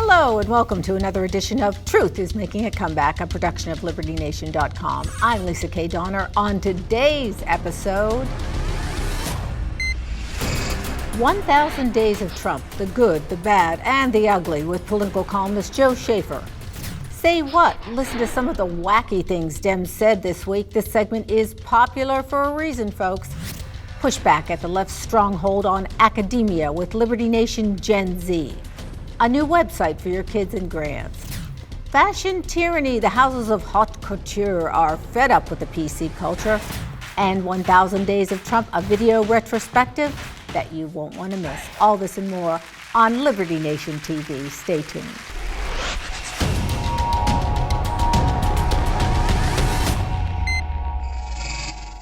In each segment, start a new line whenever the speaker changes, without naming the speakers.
Hello and welcome to another edition of Truth is Making a Comeback, a production of LibertyNation.com. I'm Lisa K. Donner. On today's episode, 1,000 Days of Trump, the good, the bad, and the ugly, with political columnist Joe Schaefer. Say what? Listen to some of the wacky things Dems said this week. This segment is popular for a reason, folks. Pushback at the left's stronghold on academia with Liberty Nation GenZ. A new website for your kids and grands. Fashion tyranny. The houses of haute couture are fed up with the PC culture. And 1,000 Days of Trump, a video retrospective that you won't want to miss. All this and more on Liberty Nation TV. Stay tuned.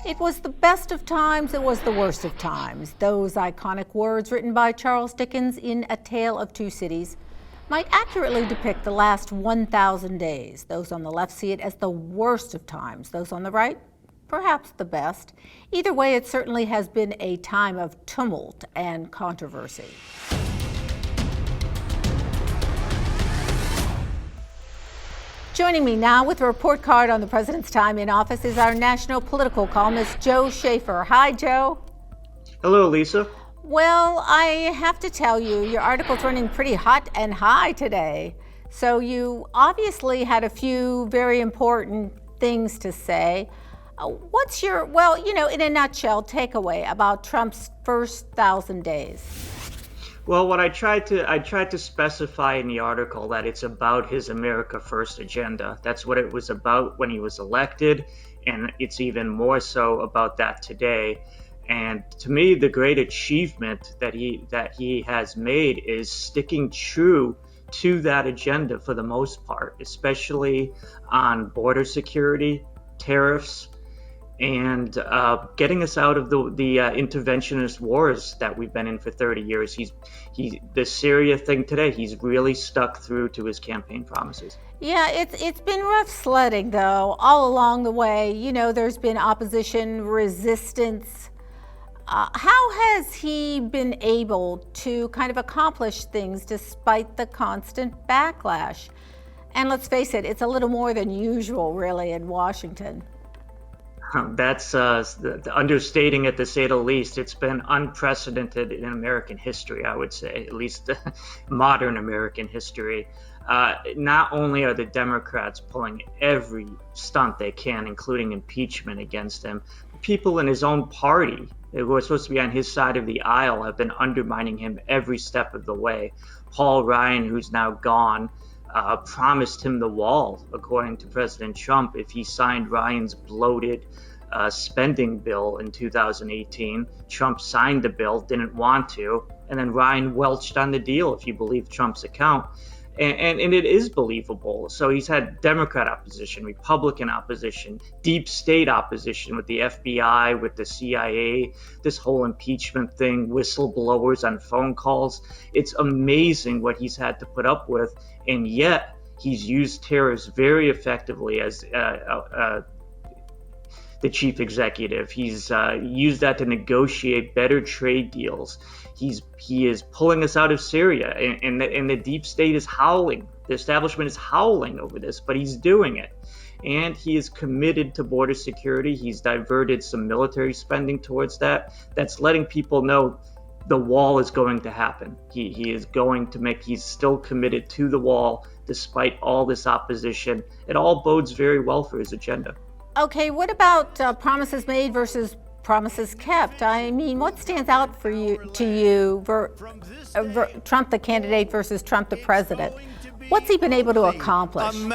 It was the best of times, it was the worst of times. Those iconic words written by Charles Dickens in A Tale of Two Cities might accurately depict the last 1,000 days. Those on the left see it as the worst of times. Those on the right, perhaps the best. Either way, it certainly has been a time of tumult and controversy. Joining me now with a report card on the president's time in office is our national political columnist, Joe Schaefer. Hi, Joe.
Hello, Lisa.
Well, I have to tell you, your article's running pretty hot and high today. So you obviously had a few very important things to say. What's your, in a nutshell, takeaway about Trump's first 1,000 days?
Well, what I tried to specify in the article that it's about his America First agenda. That's what it was about when he was elected, and it's even more so about that today. And to me, the great achievement that he has made is sticking true to that agenda for the most part, especially on border security, tariffs, and getting us out of the interventionist wars that we've been in for 30 years. The Syria thing today, he's really stuck through to his campaign promises.
Yeah, it's been rough sledding, though, all along the way. You know, there's been opposition, resistance. How has he been able to kind of accomplish things despite the constant backlash? And let's face it, it's a little more than usual, really, in Washington.
That's understating it, to say the least. It's been unprecedented in American history, I would say, at least modern American history. Not only are the Democrats pulling every stunt they can, including impeachment against him, people in his own party who are supposed to be on his side of the aisle have been undermining him every step of the way. Paul Ryan, who's now gone, promised him the wall, according to President Trump, if he signed Ryan's bloated spending bill in 2018. Trump signed the bill, didn't want to, and then Ryan welched on the deal, if you believe Trump's account. And it is believable. So he's had Democrat opposition, Republican opposition, deep state opposition with the FBI, with the CIA, this whole impeachment thing, whistleblowers on phone calls. It's amazing what he's had to put up with. And yet he's used tariffs very effectively as the chief executive. He's used that to negotiate better trade deals. He is pulling us out of Syria, and the deep state is howling. The establishment is howling over this, but he's doing it. And he is committed to border security. He's diverted some military spending towards that. That's letting people know the wall is going to happen. He is going to he's still committed to the wall despite all this opposition. It all bodes very well for his agenda.
Okay, what about promises made versus promises kept? I mean, what stands out for you Trump the candidate versus Trump the president? What's he been able to accomplish?
I'm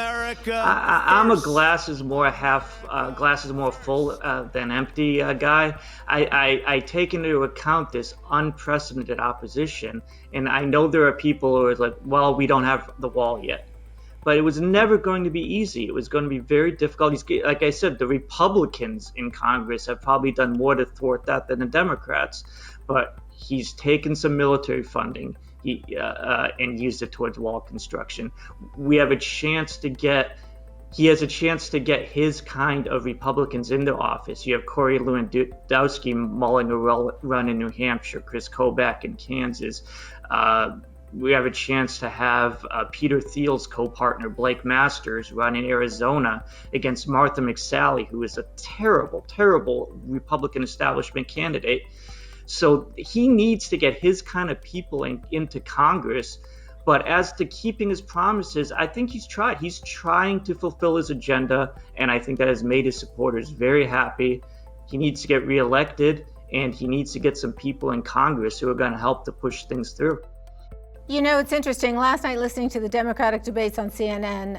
a glass is more full than empty guy. I take into account this unprecedented opposition, and I know there are people who are like, well, we don't have the wall yet. But it was never going to be easy. It was going to be very difficult. Like I said, the Republicans in Congress have probably done more to thwart that than the Democrats. But he's taken some military funding and used it towards wall construction. He has a chance to get his kind of Republicans into office. You have Corey Lewandowski mulling a run in New Hampshire, Chris Kobach in Kansas. we have a chance to have Peter Thiel's co-partner Blake Masters run in Arizona against Martha McSally, who is a terrible, terrible Republican establishment candidate. So he needs to get his kind of people into Congress. But as to keeping his promises, I think he's tried. He's trying to fulfill his agenda, and I think that has made his supporters very happy. He needs to get reelected, and he needs to get some people in Congress who are going to help to push things through.
You know, it's interesting. Last night, listening to the Democratic debates on CNN,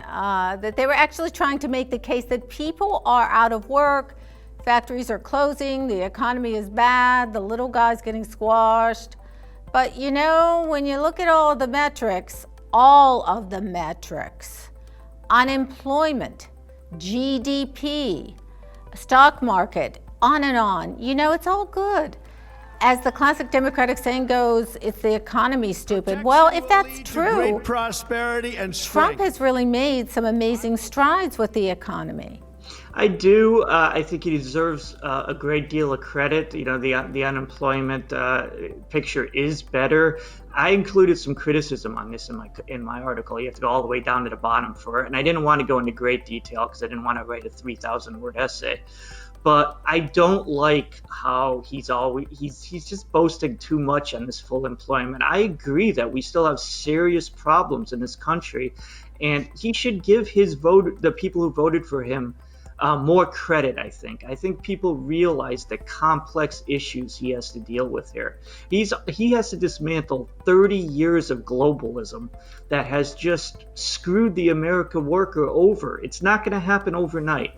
that they were actually trying to make the case that people are out of work, factories are closing, the economy is bad, the little guy's getting squashed. But you know, when you look at all of the metrics, unemployment, GDP, stock market, on and on, you know, it's all good. As the classic Democratic saying goes, it's the economy, stupid. Well, if that's true,
great prosperity and strength.
Trump has really made some amazing strides with the economy.
I do. I think he deserves a great deal of credit. You know, the unemployment picture is better. I included some criticism on this in my article. You have to go all the way down to the bottom for it, and I didn't want to go into great detail because I didn't want to write a 3,000-word essay. But I don't like how he's just boasting too much on this full employment. I agree that we still have serious problems in this country, and he should give the people who voted for him more credit. I think people realize the complex issues he has to deal with here. He has to dismantle 30 years of globalism that has just screwed the American worker over. It's not going to happen overnight.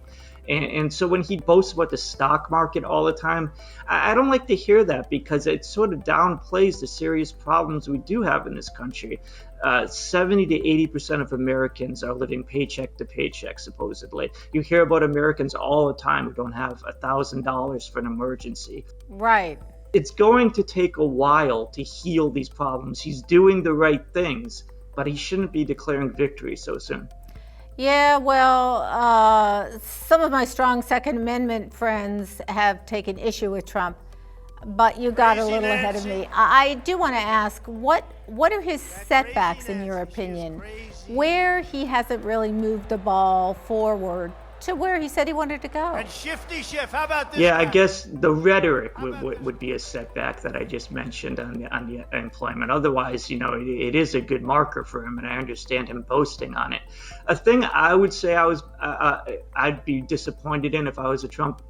And so when he boasts about the stock market all the time, I don't like to hear that because it sort of downplays the serious problems we do have in this country. 70 to 80% of Americans are living paycheck to paycheck, supposedly. You hear about Americans all the time who don't have $1,000 for an emergency.
Right.
It's going to take a while to heal these problems. He's doing the right things, but he shouldn't be declaring victory so soon.
Yeah, well, some of my strong Second Amendment friends have taken issue with Trump, but you got a little ahead of me. I do want to ask, what are his setbacks in your opinion, where he hasn't really moved the ball forward to where he said he wanted to go?
And Shifty Schiff, how about this?
Yeah, I guess the rhetoric would be a setback that I just mentioned on the employment. Otherwise, you know, it is a good marker for him, and I understand him boasting on it. A thing I would say I'd be disappointed in if I was a Trump,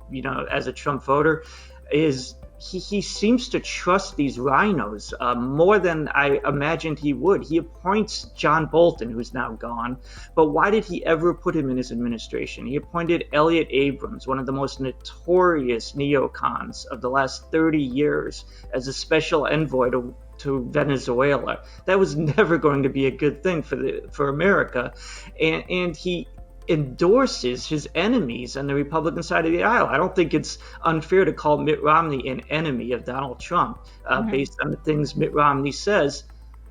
as a Trump voter, is he seems to trust these rhinos more than I imagined he would. He appoints John Bolton, who's now gone, but why did he ever put him in his administration? He appointed Elliott Abrams, one of the most notorious neocons of the last 30 years, as a special envoy to Venezuela. That was never going to be a good thing for America, and he endorses his enemies on the Republican side of the aisle. I don't think it's unfair to call Mitt Romney an enemy of Donald Trump based on the things Mitt Romney says.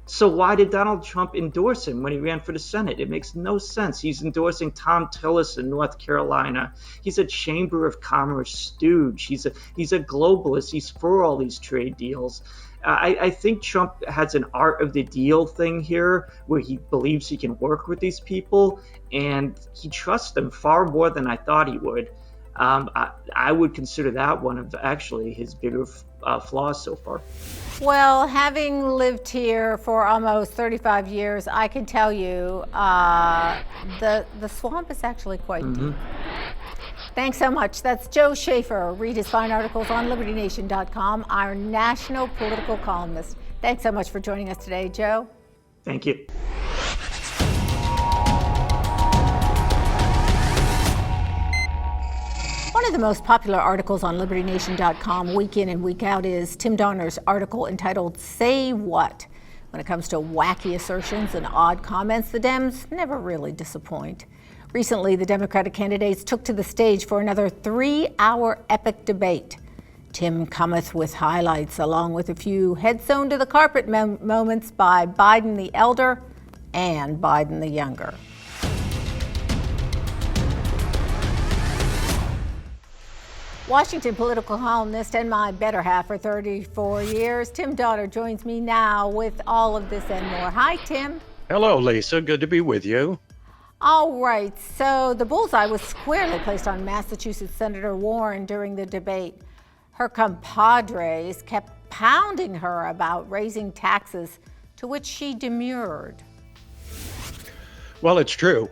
So why did Donald Trump endorse him when he ran for the Senate? It makes no sense. He's endorsing Tom Tillis in North Carolina. He's a Chamber of Commerce stooge. He's a globalist. He's for all these trade deals. I think Trump has an art of the deal thing here where he believes he can work with these people, and he trusts them far more than I thought he would. I would consider that one of actually his bigger flaws so far.
Well, having lived here for almost 35 years, I can tell you the swamp is actually quite deep. Thanks so much. That's Joe Schaefer. Read his fine articles on LibertyNation.com, our national political columnist. Thanks so much for joining us today, Joe.
Thank you.
One of the most popular articles on LibertyNation.com week in and week out is Tim Donner's article entitled Say What? When it comes to wacky assertions and odd comments, the Dems never really disappoint. Recently, the Democratic candidates took to the stage for another 3-hour epic debate. Tim cometh with highlights, along with a few head sewn to the carpet moments by Biden the elder and Biden the younger. Washington political columnist and my better half for 34 years, Tim Daughter joins me now with all of this and more. Hi, Tim.
Hello, Lisa. Good to be with you.
All right, so the bullseye was squarely placed on Massachusetts Senator Warren during the debate. Her compadres kept pounding her about raising taxes, to which she demurred.
Well, it's true.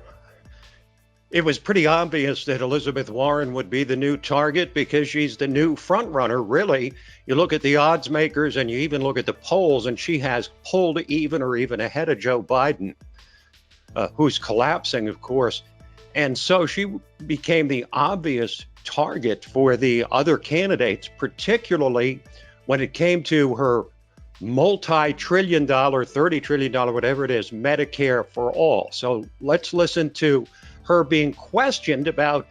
It was pretty obvious that Elizabeth Warren would be the new target because she's the new front runner, really. You look at the odds makers and you even look at the polls, and she has pulled even or even ahead of Joe Biden, who's collapsing, of course. And so she became the obvious target for the other candidates, particularly when it came to her multi-trillion dollar, $30 trillion, whatever it is, Medicare for all. So let's listen to her being questioned about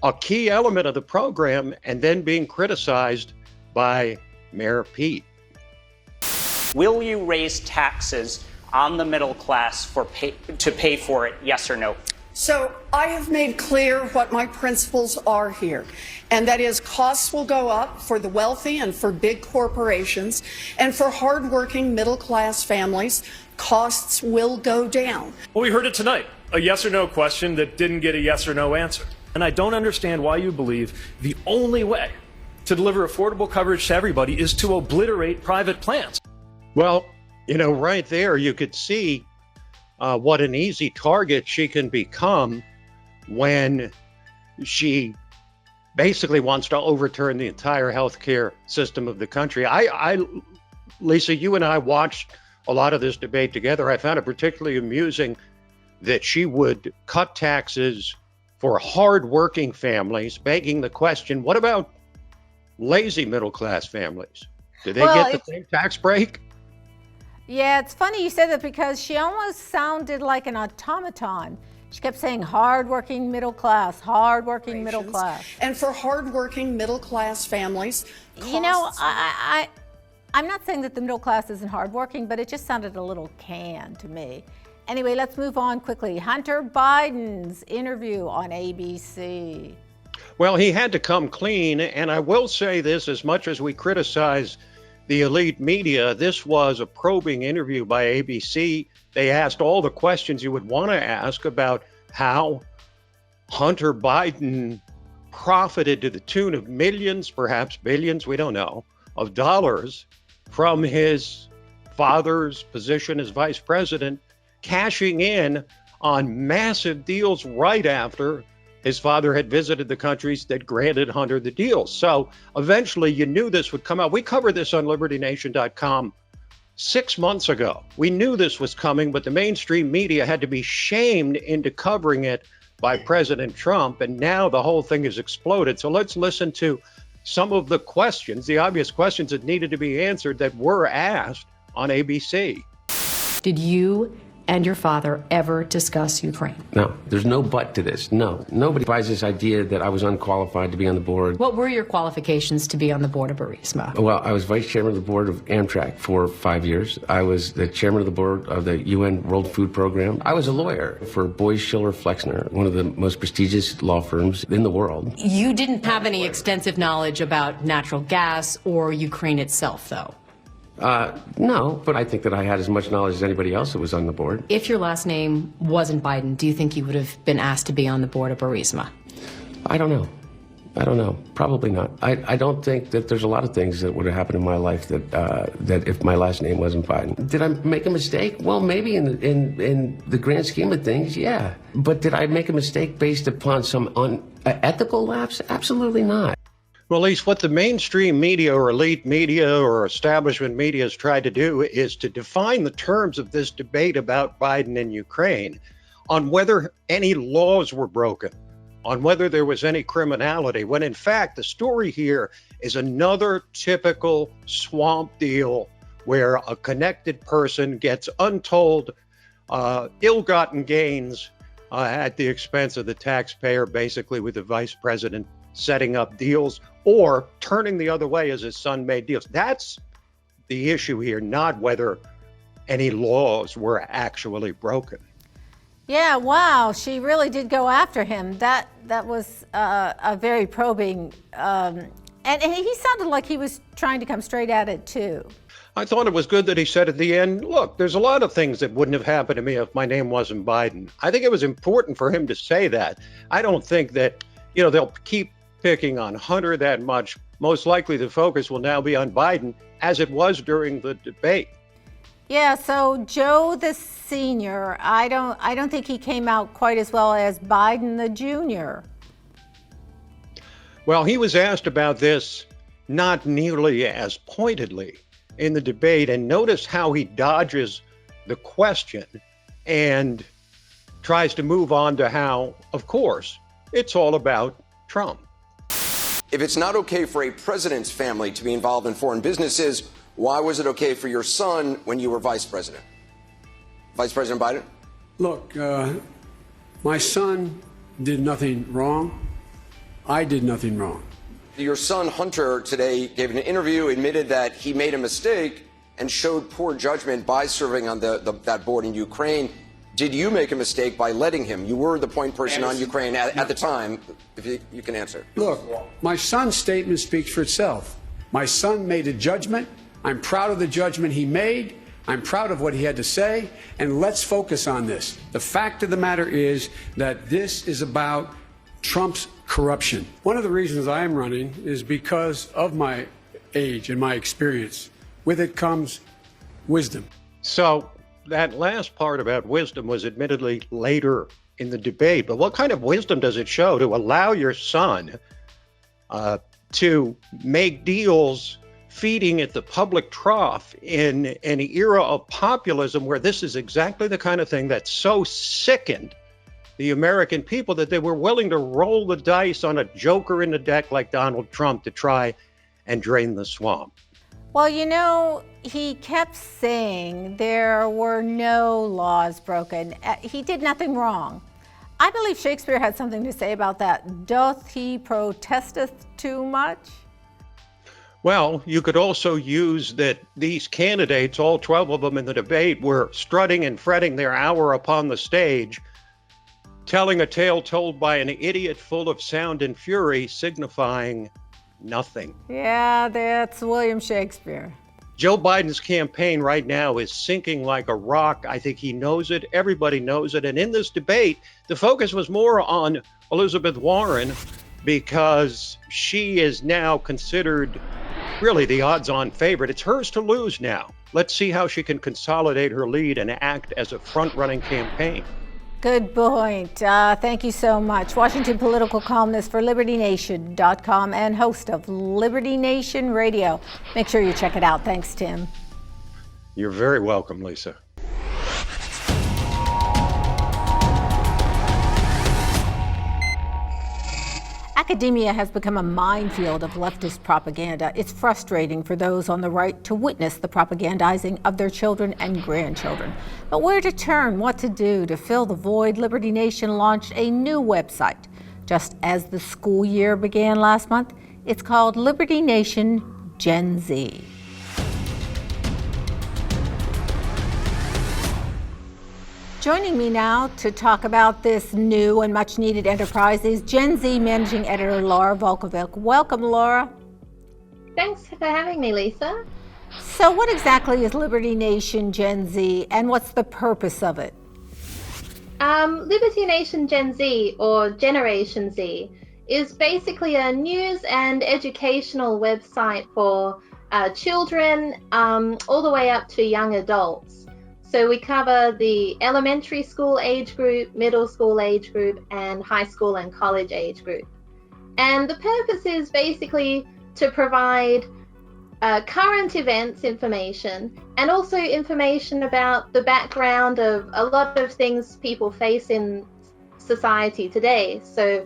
a key element of the program and then being criticized by Mayor Pete.
Will you raise taxes on the middle class to pay for it, yes or no?
So I have made clear what my principles are here, and that is costs will go up for the wealthy and for big corporations, and for hardworking middle-class families, costs will go down.
Well, we heard it tonight, a yes or no question that didn't get a yes or no answer. And I don't understand why you believe the only way to deliver affordable coverage to everybody is to obliterate private plans.
Well, you know, right there, you could see what an easy target she can become when she basically wants to overturn the entire healthcare system of the country. Lisa, you and I watched a lot of this debate together. I found it particularly amusing that she would cut taxes for hardworking families, begging the question, what about lazy middle-class families? Do they get the same tax break?
Yeah, it's funny you said that because she almost sounded like an automaton. She kept saying hardworking middle class, hardworking middle class.
And for hardworking middle-class families,
You know, I'm not saying that the middle class isn't hardworking, but it just sounded a little canned to me. Anyway, let's move on quickly. Hunter Biden's interview on ABC.
Well, he had to come clean, and I will say this, as much as we criticize the elite media, this was a probing interview by ABC. They asked all the questions you would want to ask about how Hunter Biden profited to the tune of millions, perhaps billions, we don't know, of dollars from his father's position as vice president, cashing in on massive deals right after his father had visited the countries that granted Hunter the deals. So eventually you knew this would come out. We covered this on LibertyNation.com 6 months ago. We knew this was coming, but the mainstream media had to be shamed into covering it by President Trump. And now the whole thing has exploded. So let's listen to some of the questions, the obvious questions that needed to be answered that were asked on ABC.
Did you and your father ever discuss Ukraine?
No, there's no but to this. No, nobody buys this idea that I was unqualified to be on the board.
What were your qualifications to be on the board of Burisma?
Well, I was vice chairman of the board of Amtrak for 5 years. I was the chairman of the board of the UN World Food Program. I was a lawyer for Boies Schiller Flexner, one of the most prestigious law firms in the world.
You didn't have any extensive knowledge about natural gas or Ukraine itself, though?
No, but I think that I had as much knowledge as anybody else that was on the board.
If your last name wasn't Biden, do you think you would have been asked to be on the board of Burisma?
I don't know. Probably not. I don't think that there's a lot of things that would have happened in my life that if my last name wasn't Biden. Did I make a mistake? Well, maybe in the grand scheme of things, yeah. But did I make a mistake based upon some unethical lapse? Absolutely not.
Well, at least what the mainstream media or elite media or establishment media has tried to do is to define the terms of this debate about Biden and Ukraine on whether any laws were broken, on whether there was any criminality, when in fact the story here is another typical swamp deal where a connected person gets untold, ill-gotten gains at the expense of the taxpayer, basically with the vice president setting up deals or turning the other way as his son made deals. That's the issue here, not whether any laws were actually broken.
Yeah, wow, she really did go after him. That was a very probing, and he sounded like he was trying to come straight at it too.
I thought it was good that he said at the end, look, there's a lot of things that wouldn't have happened to me if my name wasn't Biden. I think it was important for him to say that. I don't think that, they'll keep picking on Hunter that much. Most likely the focus will now be on Biden, as it was during the debate.
Yeah, so Joe the senior, I don't think he came out quite as well as Biden the junior.
Well, he was asked about this not nearly as pointedly in the debate, and notice how he dodges the question and tries to move on to how, of course, it's all about Trump.
If it's not okay for a president's family to be involved in foreign businesses, why was it okay for your son when you were vice president? Vice President Biden?
Look, my son did nothing wrong. I did nothing wrong.
Your son, Hunter, today gave an interview, admitted that he made a mistake and showed poor judgment by serving on that board in Ukraine. Did you make a mistake by letting him? You were the point person on Ukraine at the time, if you can answer.
Look, my son's statement speaks for itself. My son made a judgment. I'm proud of the judgment he made. I'm proud of what he had to say. And let's focus on this. The fact of the matter is that this is about Trump's corruption. One of the reasons I am running is because of my age and my experience. With it comes wisdom.
So that last part about wisdom was admittedly later in the debate, but what kind of wisdom does it show to allow your son to make deals feeding at the public trough in an era of populism where this is exactly the kind of thing that so sickened the American people that they were willing to roll the dice on a joker in the deck like Donald Trump to try and drain the swamp?
Well, he kept saying there were no laws broken. He did nothing wrong. I believe Shakespeare had something to say about that. Doth he protesteth too much?
Well, you could also use that these candidates, all 12 of them in the debate, were strutting and fretting their hour upon the stage, telling a tale told by an idiot full of sound and fury, signifying nothing.
Yeah, that's William Shakespeare.
Joe Biden's campaign right now is sinking like a rock. I think he knows it. Everybody knows it. And in this debate, the focus was more on Elizabeth Warren because she is now considered really the odds-on favorite. It's hers to lose now. Let's see how she can consolidate her lead and act as a front-running campaign.
Good point. Thank you so much. Washington political columnist for LibertyNation.com and host of Liberty Nation Radio. Make sure you check it out. Thanks, Tim.
You're very welcome, Lisa.
Academia has become a minefield of leftist propaganda. It's frustrating for those on the right to witness the propagandizing of their children and grandchildren. But where to turn, what to do to fill the void, Liberty Nation launched a new website. Just as the school year began last month, it's called Liberty Nation GenZ. Joining me now to talk about this new and much needed enterprise is Gen Z Managing Editor Laura Volkovic. Welcome, Laura.
Thanks for having me, Lisa.
So what exactly is Liberty Nation Gen Z and what's the purpose of it?
Liberty Nation Gen Z, or Generation Z, is basically a news and educational website for children all the way up to young adults. So we cover the elementary school age group, middle school age group, and high school and college age group. And the purpose is basically to provide current events information and also information about the background of a lot of things people face in society today. So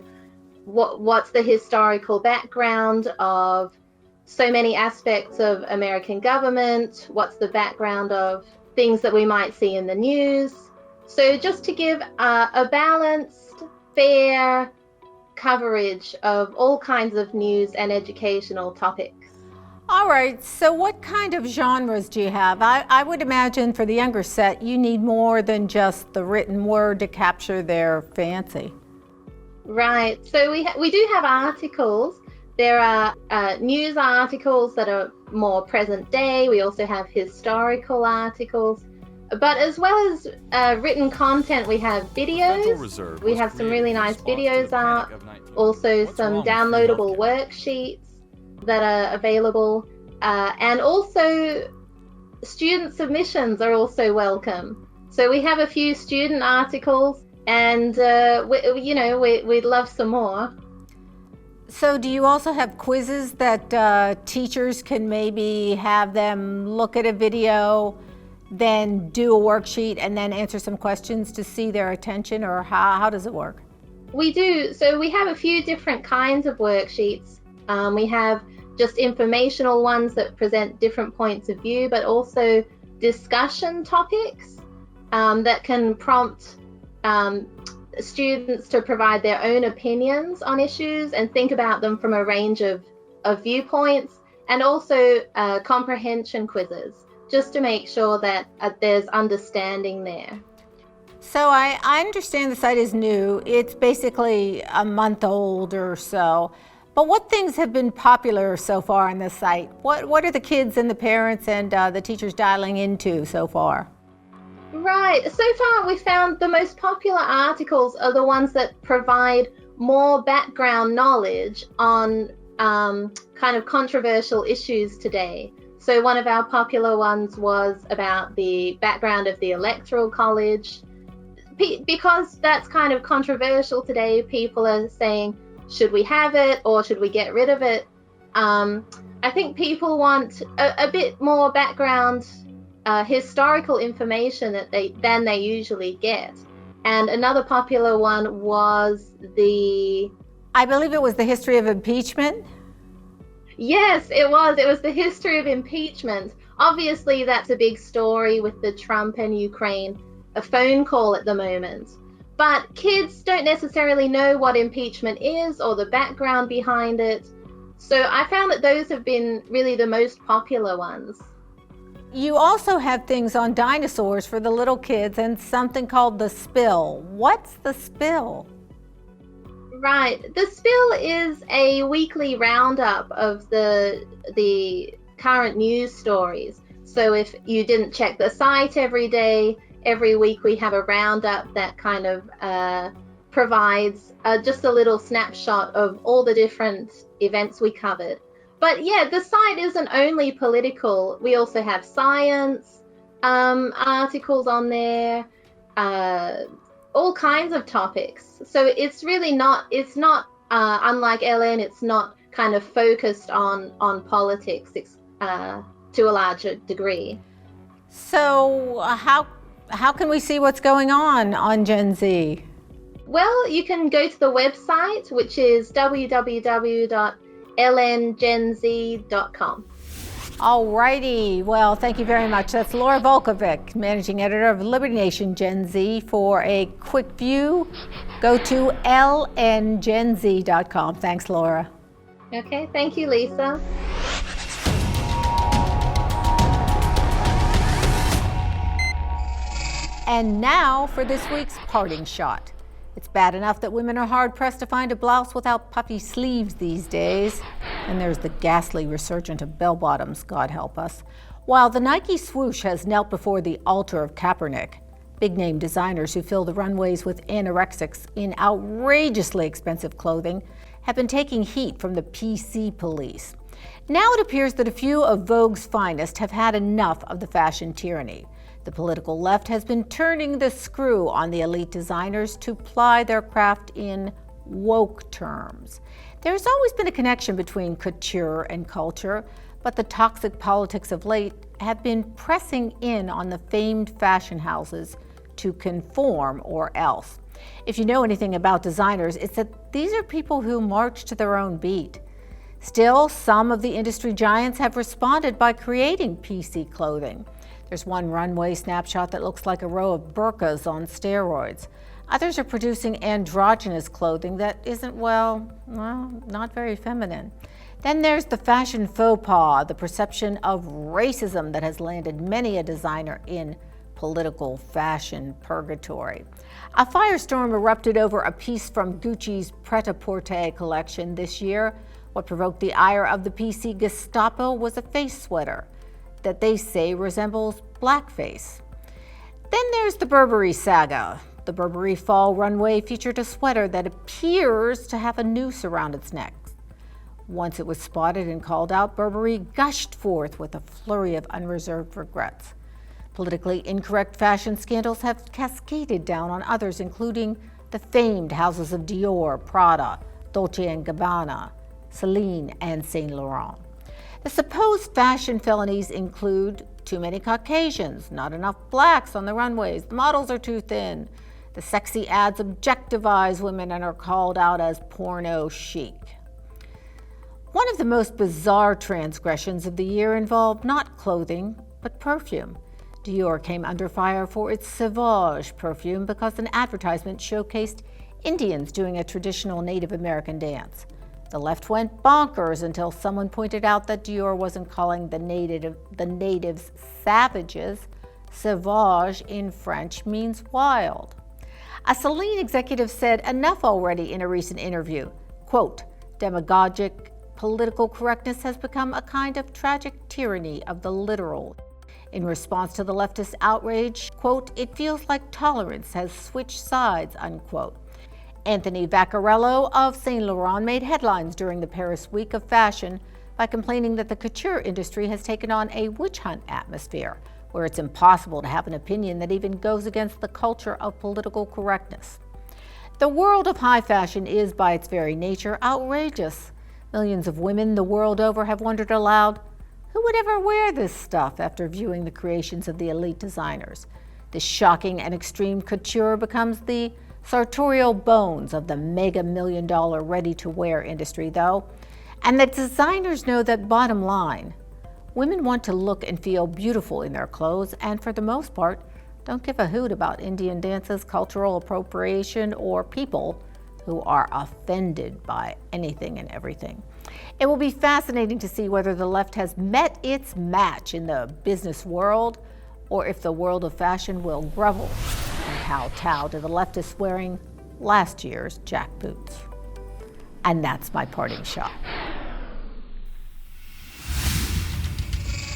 what's the historical background of so many aspects of American government? What's the background of things that we might see in the news? So just to give a balanced, fair coverage of all kinds of news and educational topics.
All right, so what kind of genres do you have? I would imagine for the younger set, you need more than just the written word to capture their fancy.
Right, so we do have articles. There are news articles that are more present day. We also have historical articles. But as well as written content, we have videos. We have some really nice videos up. Also some downloadable worksheets that are available. And also student submissions are also welcome. So we have a few student articles, and we'd love some more.
So do you also have quizzes that teachers can maybe have them look at a video, then do a worksheet, and then answer some questions to see their attention, or how does it work?
We do. So we have a few different kinds of worksheets. We have just informational ones that present different points of view, but also discussion topics that can prompt students to provide their own opinions on issues and think about them from a range of viewpoints, and also comprehension quizzes, just to make sure that there's understanding there.
So I understand the site is new. It's basically a month old or so. But what things have been popular so far on this site? What are the kids and the parents and the teachers dialing into so far?
Right, so far we found the most popular articles are the ones that provide more background knowledge on kind of controversial issues today. So one of our popular ones was about the background of the Electoral College. Because that's kind of controversial today, people are saying, should we have it or should we get rid of it? I think people want a bit more background historical information than they usually get. And another popular one was
I believe it was the history of impeachment.
Yes, it was. It was the history of impeachment. Obviously, that's a big story with the Trump and Ukraine a phone call at the moment. But kids don't necessarily know what impeachment is or the background behind it. So I found that those have been really the most popular ones.
You also have things on dinosaurs for the little kids and something called The Spill. What's The Spill?
Right. The Spill is a weekly roundup of the current news stories. So if you didn't check the site every day, every week we have a roundup that kind of provides just a little snapshot of all the different events we covered. But yeah, the site isn't only political. We also have science articles on there, all kinds of topics. So it's really not, unlike LN, it's not kind of focused on politics to a larger degree.
So how can we see what's going on Gen Z?
Well, you can go to the website, which is www.lngenz.com.
All righty. Well, thank you very much. That's Laura Volkovic, managing editor of Liberty Nation GenZ. For a quick view, go to lngenz.com. Thanks, Laura.
Okay, thank you, Lisa.
And now for this week's parting shot. It's bad enough that women are hard-pressed to find a blouse without puffy sleeves these days. And there's the ghastly resurgence of bell-bottoms, God help us. While the Nike swoosh has knelt before the altar of Kaepernick, big-name designers who fill the runways with anorexics in outrageously expensive clothing have been taking heat from the PC police. Now it appears that a few of Vogue's finest have had enough of the fashion tyranny. The political left has been turning the screw on the elite designers to ply their craft in woke terms. There's always been a connection between couture and culture, but the toxic politics of late have been pressing in on the famed fashion houses to conform or else. If you know anything about designers, it's that these are people who march to their own beat. Still, some of the industry giants have responded by creating PC clothing. There's one runway snapshot that looks like a row of burqas on steroids. Others are producing androgynous clothing that isn't, well, not very feminine. Then there's the fashion faux pas, the perception of racism that has landed many a designer in political fashion purgatory. A firestorm erupted over a piece from Gucci's Pret-a-Porter collection this year. What provoked the ire of the PC Gestapo was a face sweater that they say resembles blackface. Then there's the Burberry saga. The Burberry fall runway featured a sweater that appears to have a noose around its neck. Once it was spotted and called out, Burberry gushed forth with a flurry of unreserved regrets. Politically incorrect fashion scandals have cascaded down on others, including the famed houses of Dior, Prada, Dolce & Gabbana, Celine, and Saint Laurent. The supposed fashion felonies include too many Caucasians, not enough blacks on the runways, the models are too thin, the sexy ads objectivize women and are called out as porno chic. One of the most bizarre transgressions of the year involved not clothing, but perfume. Dior came under fire for its Sauvage perfume because an advertisement showcased Indians doing a traditional Native American dance. The left went bonkers until someone pointed out that Dior wasn't calling the natives savages. Sauvage in French means wild. A Celine executive said enough already in a recent interview. Quote, demagogic political correctness has become a kind of tragic tyranny of the literal. In response to the leftist outrage, quote, it feels like tolerance has switched sides, unquote. Anthony Vaccarello of Saint Laurent made headlines during the Paris Week of Fashion by complaining that the couture industry has taken on a witch hunt atmosphere, where it's impossible to have an opinion that even goes against the culture of political correctness. The world of high fashion is, by its very nature, outrageous. Millions of women the world over have wondered aloud, who would ever wear this stuff after viewing the creations of the elite designers? This shocking and extreme couture becomes the sartorial bones of the mega million-dollar ready-to-wear industry, though. And the designers know that bottom line, women want to look and feel beautiful in their clothes, and for the most part, don't give a hoot about Indian dances, cultural appropriation, or people who are offended by anything and everything. It will be fascinating to see whether the left has met its match in the business world, or if the world of fashion will grovel and kowtow to the leftists wearing last year's jackboots. And that's my parting shot.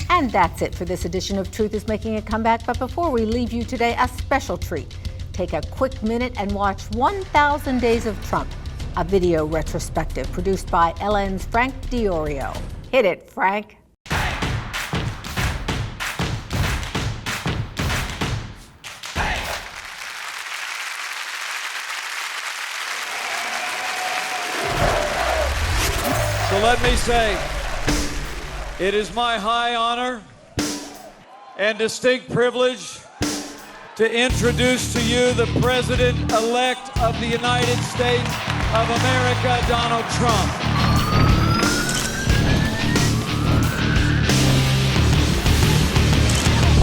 And that's it for this edition of Truth is Making a Comeback. But before we leave you today, a special treat. Take a quick minute and watch 1,000 Days of Trump, a video retrospective produced by LN's Frank Diorio. Hit it, Frank.
So let me say, it is my high honor and distinct privilege to introduce to you the President-elect of the United States of America, Donald Trump.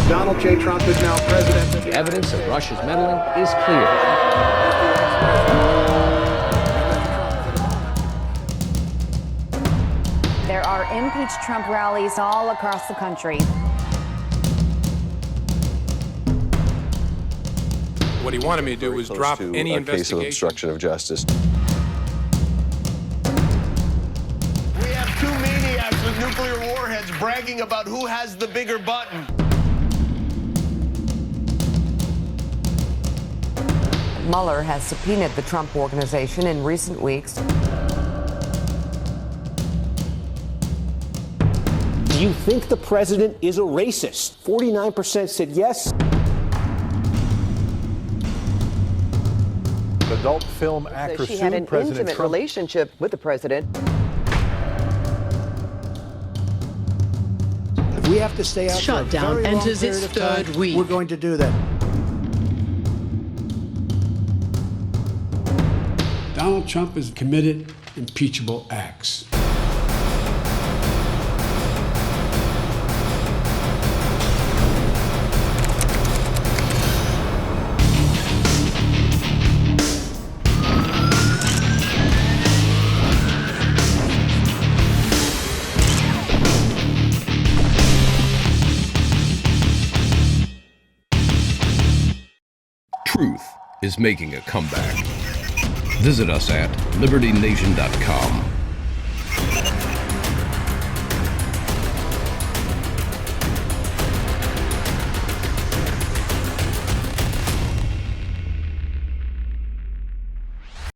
Donald J. Trump is now president.
The evidence of Russia's meddling is clear.
There are impeach Trump rallies all across the country.
What he wanted me to do was drop any investigation.
Case of obstruction of justice.
We have two maniacs with nuclear warheads bragging about who has the bigger button.
Mueller has subpoenaed the Trump Organization in recent weeks.
Do you think the president is a racist? 49% said yes.
Adult film actress
She had an intimate relationship with the president.
If we have to stay out for a very long
enters its
period of time,
third week.
we're going to do that.
Donald Trump has committed impeachable acts.
Truth is making a comeback. Visit us at libertynation.com.